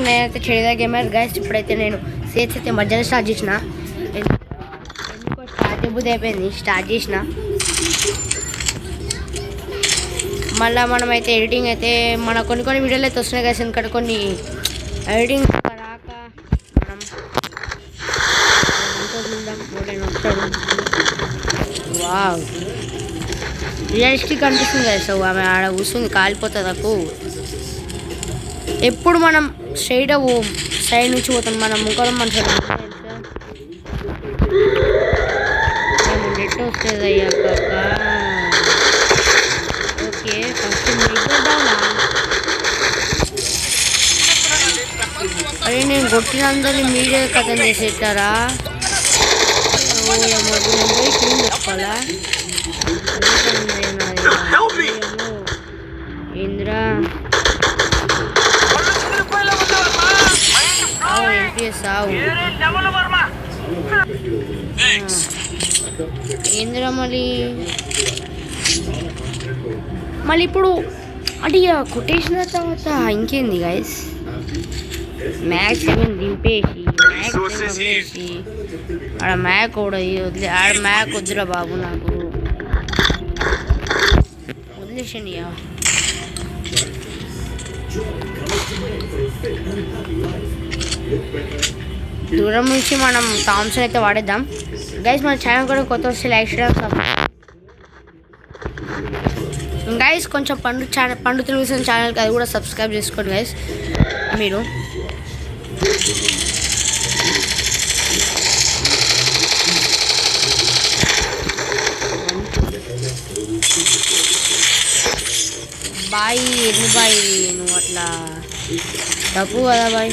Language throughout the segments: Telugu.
నేనైతే చెడిదా గేమర్ గైస్. ఇప్పుడైతే నేను సేల్స్ అయితే మధ్యాహ్నం స్టార్ట్ చేసిన, ఎందుకో స్టార్ట్ బుద్ధి అయిపోయింది, స్టార్ట్ చేసిన. మళ్ళీ మనమైతే ఎడిటింగ్ అయితే మన కొన్ని వీడియోలు అయితే వస్తున్నాయి గైస్. ఎందుకంటే కొన్ని ఎడిటింగ్ రాక మనం చూద్దాం. వస్తాడు, వావ్ రియలిస్టిక్ అనిపిస్తుంది కదా. సో ఆమె ఆడ కూర్చుంది, కాలిపోతుంది నాకు. ఎప్పుడు మనం స్ట్రైట్గా సైడ్ నుంచి పోతాం, మనం ముఖం మన సైడ్ నెట్ వస్తుంది అయ్యాక. ఓకే ఫస్ట్ డౌనా. అరే నేను కొట్టినందరినీ మీరే కథం చేసేటారా? పోయి క్లీన్ చెప్పుకోవాలా ఇంద్రా? ఎంపీఎస్ ఆవు ఇంద్రా. మళ్ళీ ఇప్పుడు అంటే కొట్టేసిన తర్వాత ఇంకేంది గైస్, మ్యాక్స్ ఏమైనా దింపేసి వదిలేసి ఆడ మ్యాక్ కూడా వదిలే. ఆడ మ్యాక్ వద్దురా బాబు, నాకు వదిలేసండి. దూరం నుంచి మనం థామ్సన్ అయితే వాడేద్దాం గైస్. మన ఛానల్ కూడా కొత్త వస్తే లైక్ చేయడం గైస్. కొంచెం పండు తెలుగు ఛానల్కి అది కూడా సబ్స్క్రైబ్ చేసుకోండి గైస్ మీరు. బాయ్ ఎన్ని బాయ్, నువ్వు అట్లా తప్పు కదా బాయ్.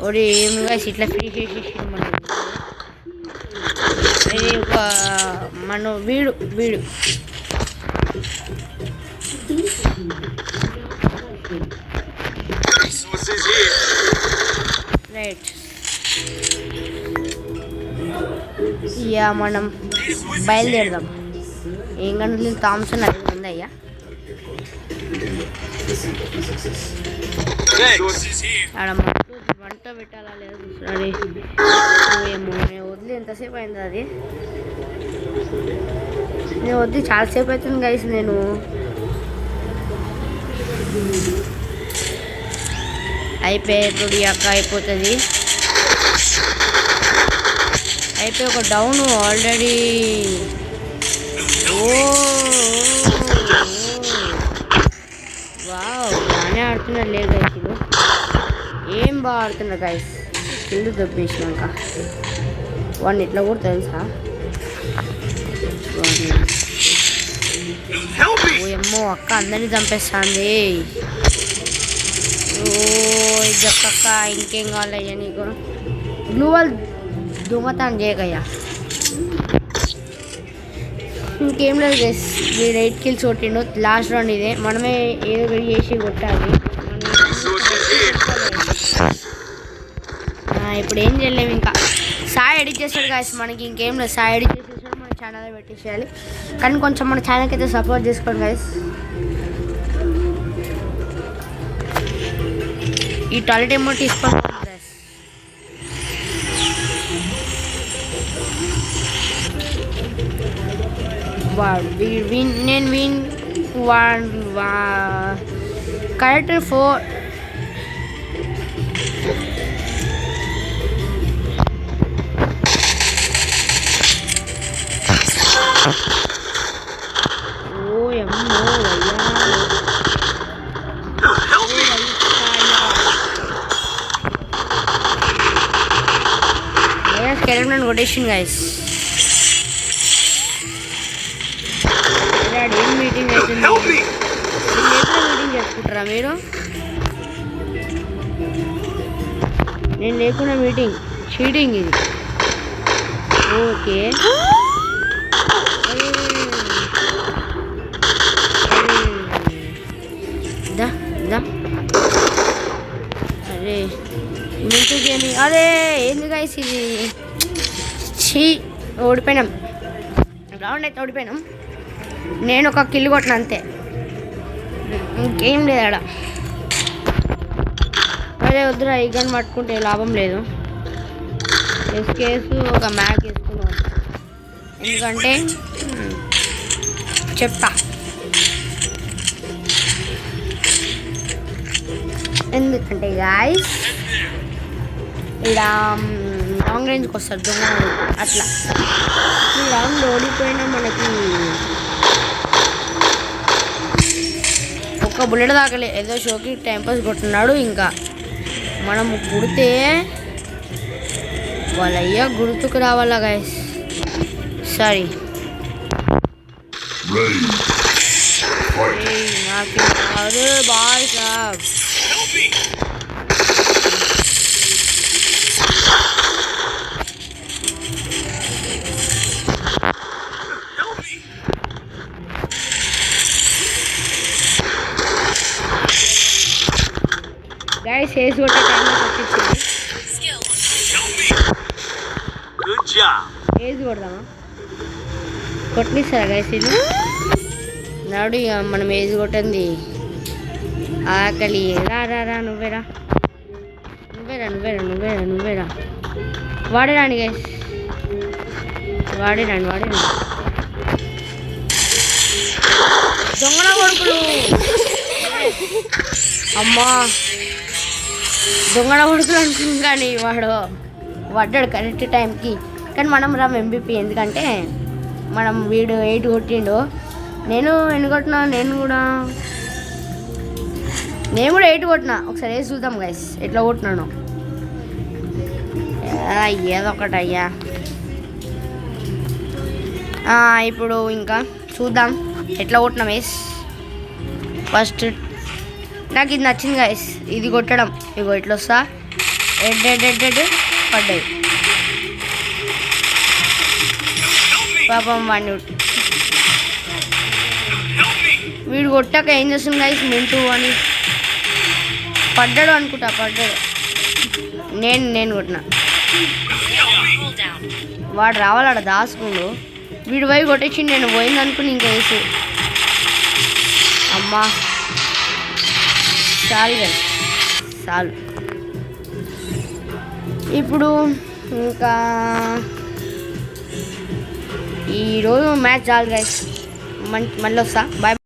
ఒరే ఏమిగా ఇట్లా ఫ్రీ చేసేసి ఒక మన వీడు రైట్. ఇక మనం బయలుదేరదాం. ఏం గంటలు థామ్సన్ అది ఉందయ్యా. ఆడ వంట పెట్టాలా లేదు చూసారి. ఏమో నేను వదిలి ఎంతసేపు అయింది అది, నేను వద్దు చాలాసేపు అవుతుంది గైస్. నేను అయిపోయేటప్పుడు అక్క అయిపోతుంది. అయిపోయి ఒక డౌన్ ఆల్రెడీ. వావ్ బాగానే ఆడుతున్నారు లేదు గైస్, ఇది ఏం బాగా ఆడుతున్నారు గైస్. కింద దొబ్బేసినాక వాడిని ఇట్లా కూడా తెలుసా. ఏమో అక్క అందరినీ చంపేస్తుంది. ఓ జక్కక్క ఇంకేం కావాలయ్యా నీకు? గ్లూవల్ దొంగతనం చేయకయ్యా. ఇంకేం లేదు గైస్, మీరు 8 kills కొట్టిండు. లాస్ట్ రౌండ్ ఇదే, మనమే ఏదో ఒకటి చేసి కొట్టాలి. ఇప్పుడు ఏం చేయలేము, ఇంకా సాయి ఎడిట్ చేస్తాడు గాయస్. మనకి ఇంకేం లేదు, సాయి ఎడిట్ చేసేసాడు, మన ఛానల్లో పెట్టేసేయాలి. కానీ కొంచెం మన ఛానల్కి అయితే సపోర్ట్ చేసుకోండి గాయస్. ఈ టాయిలెట్ ఏమో తీసుకోండి గాయస్. నేను విన్ కరెక్ట్ 4. Quotation guys. ఏం మీటింగ్ అవుతుంది, మీటింగ్ చేసుకుంటారా మీరు? నేను లేకుండా మీటింగ్ చీటింగ్ ఇది. ఓకే అరే ఎందుకు అరే ఏంది గైస్ ఇది? ఓడిపోయినాం, రౌండ్ అయితే ఓడిపోయినాం. నేను ఒక కిల్ కొట్టిన అంతే, ఇంకేం లేదు ఆడ. అదే వద్దురా, ఈ గన్ పట్టుకుంటే లాభం లేదు. ఎస్కేసు ఒక మ్యాక్ వేసుకున్నాం, ఎందుకంటే చెప్తా. ఎందుకంటే గాయ్స్ ఇక్కడ లాంగ్ రేంజ్కి వస్తారు దొంగ అట్లా. ఈ రౌండ్ ఓడిపోయినా మనకి ఒక్క బుల్లెట్ దాకలే, ఏదో షోకి టైంపాస్ కొట్టున్నాడు. ఇంకా మనం గుడితే వాళ్ళయ్యా గుర్తుకు రావాలా గాయస్. సారీ నాకు అరే బాయ్ సాబ్. గైస్ ఏజ్ కొట్టే టైంలో కొట్టించింది. ఏజ్ కొడదామా, కొట్టిస్తారా గైస్ ఇది నాడు. ఇక మనం ఏజ్ కొట్టింది ఆకలి. రా రా రా, నువ్వేరా నువ్వేరా నువ్వేరా నువ్వేరా నువ్వేరా. వాడేరాని గైస్, వాడేరాని వాడేరాని. దొంగన కొడుకులు, అమ్మా దొంగన కొడుకులు అనుకుంది. కానీ వాడు పడ్డాడు కరెక్ట్ టైంకి. కానీ మనం రామ్ MVP, ఎందుకంటే మనం వీడు 8 కొట్టిండు. నేను ఎన్ని కొట్టినా, నేను కూడా 8 కొట్టినా. ఒకసారి వేసి చూద్దాం గైస్ ఎట్లా కొట్టినాను. ఏదొకటి అయ్యా. ఇప్పుడు ఇంకా చూద్దాం ఎట్లా కొట్టినాం వేస్. ఫస్ట్ నాకు ఇది నచ్చింది గైస్, ఇది కొట్టడం. ఇగో ఇట్లా వస్తా, ఎడ్ పడ్డాయి. పాపం వాడిని వీడు కొట్టాక ఏం చేస్తుంది గైస్, మింటూ అని పడ్డాడు అనుకుంటా. పడ్డాడు, నేను కొట్టిన. వాడు రావాలడ దాసుకుండు, వీడు పోయి కొట్టేసి నేను పోయింది అనుకుని ఇంకా వేసు. అమ్మా చాలు గైస్ చాలు. ఇప్పుడు ఇంకా ఈరోజు మ్యాచ్ చాలు గైస్, మళ్ళీ వస్తా. బాయ్.